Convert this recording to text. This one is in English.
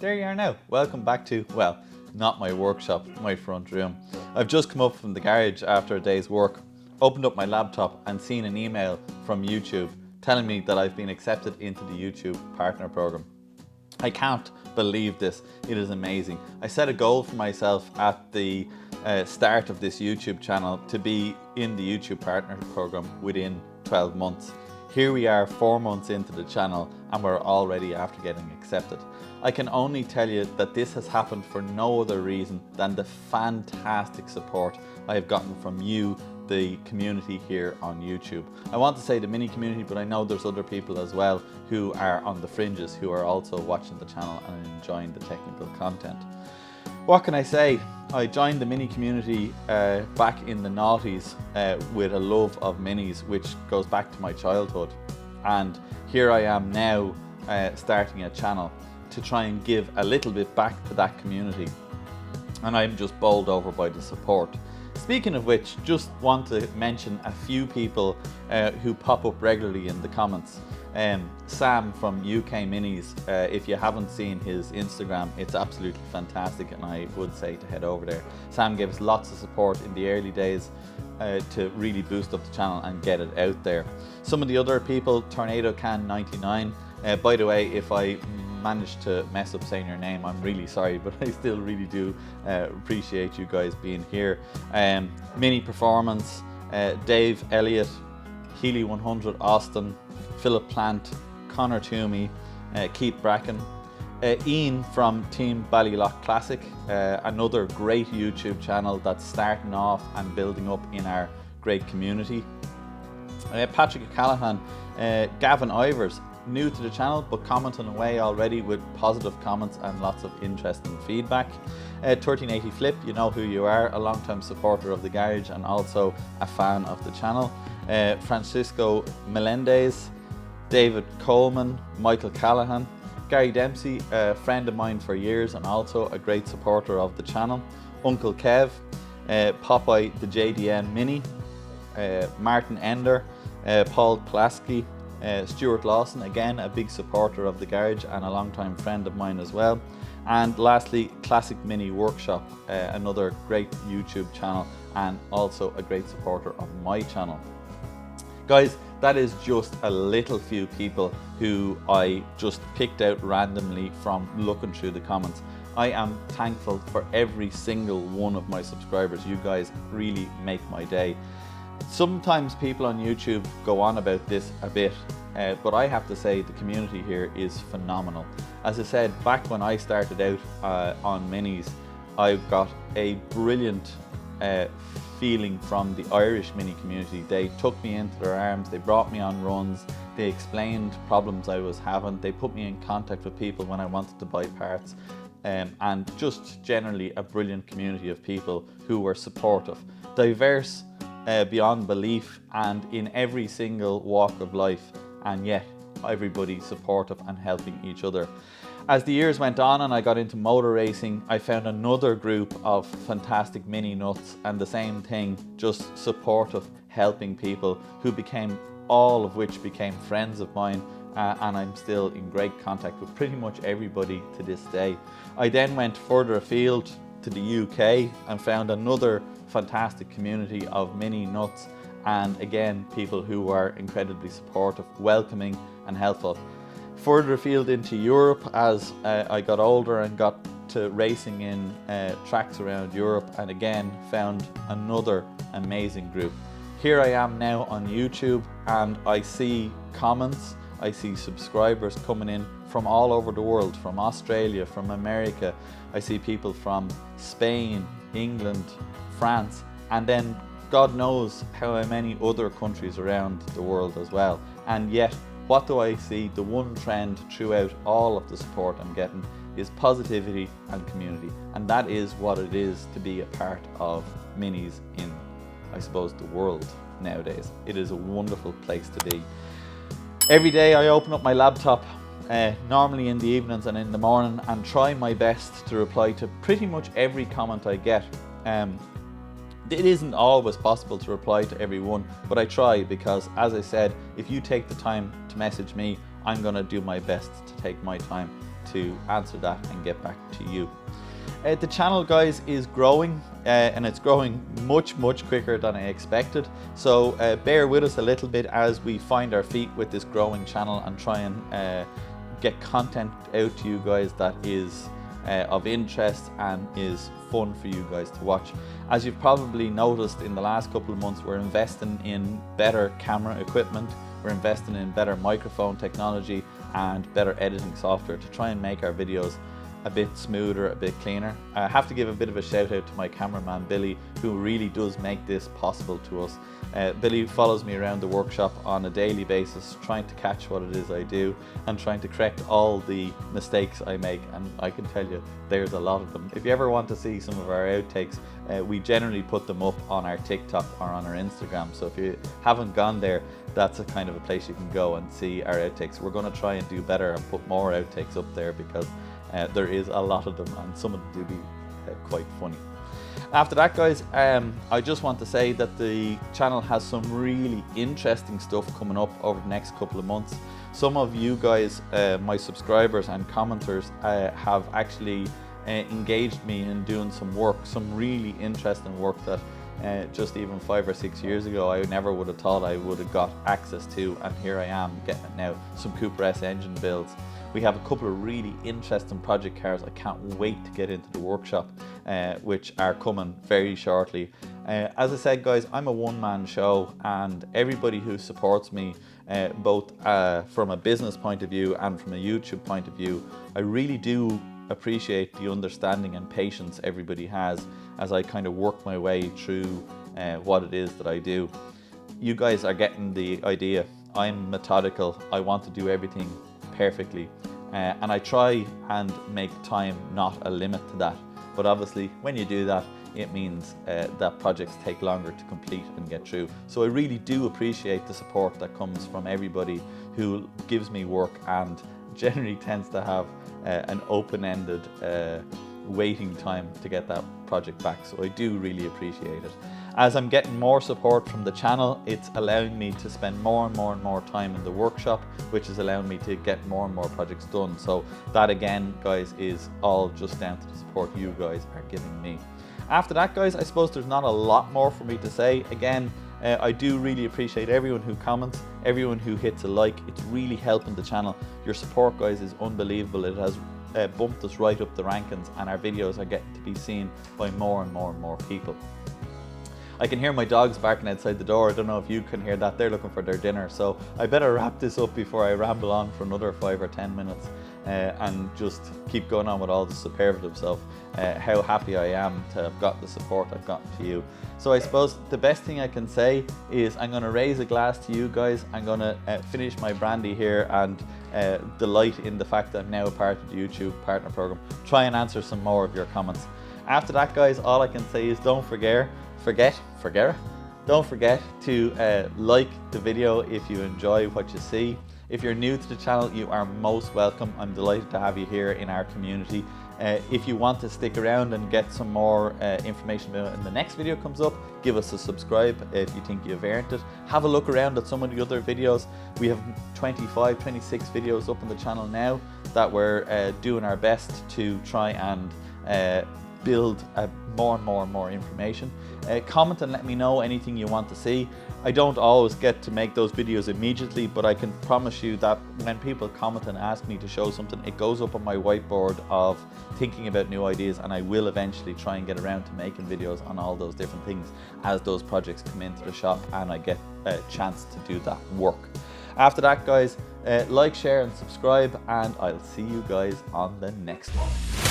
there you are now. Welcome back to, well, not my workshop, my front room. I've just come up from the garage after a day's work, opened up my laptop and seen an email from YouTube telling me that I've been accepted into the YouTube partner program. I can't believe this. It is amazing. I set a goal for myself at the start of this YouTube channel to be in the YouTube partner program within 12 months. Here we are 4 months into the channel and we're already after getting accepted. I can only tell you that this has happened for no other reason than the fantastic support I have gotten from you, the community here on YouTube. I want to say the mini community, but I know there's other people as well who are on the fringes who are also watching the channel and enjoying the technical content. What can I say? I joined the mini community back in the noughties with a love of minis, which goes back to my childhood. And here I am now starting a channel to try and give a little bit back to that community. And I'm just bowled over by the support. Speaking of which, just want to mention a few people who pop up regularly in the comments. Sam from UK Minis, if you haven't seen his Instagram, it's absolutely fantastic and I would say to head over there. Sam gave us lots of support in the early days to really boost up the channel and get it out there. Some of the other people, Tornado Can 99, by the way, if I managed to mess up saying your name, I'm really sorry, but I still really do appreciate you guys being here. Mini Performance, Dave Elliott, Healy 100 Austin, Philip Plant, Connor Toomey, Keith Bracken, Ian from Team Ballylock Classic, another great YouTube channel that's starting off and building up in our great community. Patrick Callahan, Gavin Ivers, new to the channel but commenting away already with positive comments and lots of interesting feedback. 1380 Flip, you know who you are, a long-time supporter of the garage and also a fan of the channel. Francisco Melendez, David Coleman, Michael Callahan, Gary Dempsey, a friend of mine for years and also a great supporter of the channel. Uncle Kev, Popeye the JDM Mini, Martin Ender, Paul Pulaski, Stuart Lawson, again a big supporter of the garage and a long-time friend of mine as well. And lastly, Classic Mini Workshop, another great YouTube channel and also a great supporter of my channel. Guys, that is just a little few people who I just picked out randomly from looking through the comments. I am thankful for every single one of my subscribers. You guys really make my day. Sometimes people on YouTube go on about this a bit, but I have to say the community here is phenomenal. As I said, back when I started out on minis, I got a brilliant feeling from the Irish mini community. They took me into their arms, they brought me on runs, they explained problems I was having, they put me in contact with people when I wanted to buy parts, and just generally a brilliant community of people who were supportive, diverse beyond belief and in every single walk of life, and yet everybody supportive and helping each other. As the years went on and I got into motor racing, I found another group of fantastic mini nuts and the same thing, just supportive, helping people who became, all of which became friends of mine, and I'm still in great contact with pretty much everybody to this day. I then went further afield to the UK and found another fantastic community of mini nuts, and again people who are incredibly supportive, welcoming and helpful. Further afield into Europe as I got older and got to racing in tracks around Europe, and again found another amazing group. Here I am now on YouTube and I see comments, I see subscribers coming in from all over the world, from Australia, from America. I see people from Spain, England, France, and then God knows how many other countries around the world as well. And yet, what do I see? The one trend throughout all of the support I'm getting is positivity and community. And that is what it is to be a part of minis in, I suppose, the world nowadays. It is a wonderful place to be. Every day I open up my laptop, normally in the evenings and in the morning, and try my best to reply to pretty much every comment I get. It isn't always possible to reply to everyone, but I try because, as I said, if you take the time to message me, I'm going to do my best to take my time to answer that and get back to you. The channel, guys, is growing and it's growing much quicker than I expected, so bear with us a little bit as we find our feet with this growing channel and try and get content out to you guys that is of interest and is fun for you guys to watch. As you've probably noticed in the last couple of months, we're investing in better camera equipment, we're investing in better microphone technology and better editing software to try and make our videos a bit smoother, a bit cleaner. I have to give a bit of a shout out to my cameraman Billy, who really does make this possible to us. Billy follows me around the workshop on a daily basis, trying to catch what it is I do and trying to correct all the mistakes I make, and I can tell you there's a lot of them. If you ever want to see some of our outtakes, we generally put them up on our TikTok or on our Instagram, so if you haven't gone there, that's a kind of a place you can go and see our outtakes. We're going to try and do better and put more outtakes up there because there is a lot of them and some of them do be quite funny. After that, guys, I just want to say that the channel has some really interesting stuff coming up over the next couple of months. Some of you guys, my subscribers and commenters, have actually engaged me in doing some work, some really interesting work that just even 5 or 6 years ago I never would have thought I would have got access to, and here I am getting it now. Some Cooper S engine builds. We have a couple of really interesting project cars I can't wait to get into the workshop, which are coming very shortly. As I said, guys, I'm a one-man show, and everybody who supports me, both from a business point of view and from a YouTube point of view, I really do appreciate the understanding and patience everybody has as I kind of work my way through what it is that I do. You guys are getting the idea. I'm methodical. I want to do everything perfectly, and I try and make time not a limit to that, but obviously when you do that, it means that projects take longer to complete and get through. So I really do appreciate the support that comes from everybody who gives me work and generally tends to have an open-ended waiting time to get that project back, so I do really appreciate it. As I'm getting more support from the channel, it's allowing me to spend more and more time in the workshop, which is allowing me to get more and more projects done. So that again, guys, is all just down to the support you guys are giving me. After that, guys, I suppose there's not a lot more for me to say. Again, I do really appreciate everyone who comments, everyone who hits a like. It's really helping the channel. Your support, guys, is unbelievable. It has bumped us right up the rankings, and our videos are getting to be seen by more and more people. I can hear my dogs barking outside the door. I don't know if you can hear that. They're looking for their dinner, so I better wrap this up before I ramble on for another 5 or 10 minutes and just keep going on with all the superlatives of how happy I am to have got the support I've gotten to you. So I suppose the best thing I can say is I'm going to raise a glass to you guys. I'm going to finish my brandy here and delight in the fact that I'm now a part of the YouTube partner program. Try and answer some more of your comments. After that, guys, all I can say is don't forget to like the video if you enjoy what you see. If you're new to the channel, you are most welcome. I'm delighted to have you here in our community. If you want to stick around and get some more information about it when the next video comes up, give us a subscribe if you think you've earned it. Have a look around at some of the other videos. We have 25, 26 videos up on the channel now that we're doing our best to try and build more and more information. Comment and let me know anything you want to see. I don't always get to make those videos immediately, but I can promise you that when people comment and ask me to show something, it goes up on my whiteboard of thinking about new ideas, and I will eventually try and get around to making videos on all those different things as those projects come into the shop and I get a chance to do that work. After that, guys, like, share and subscribe, and I'll see you guys on the next one.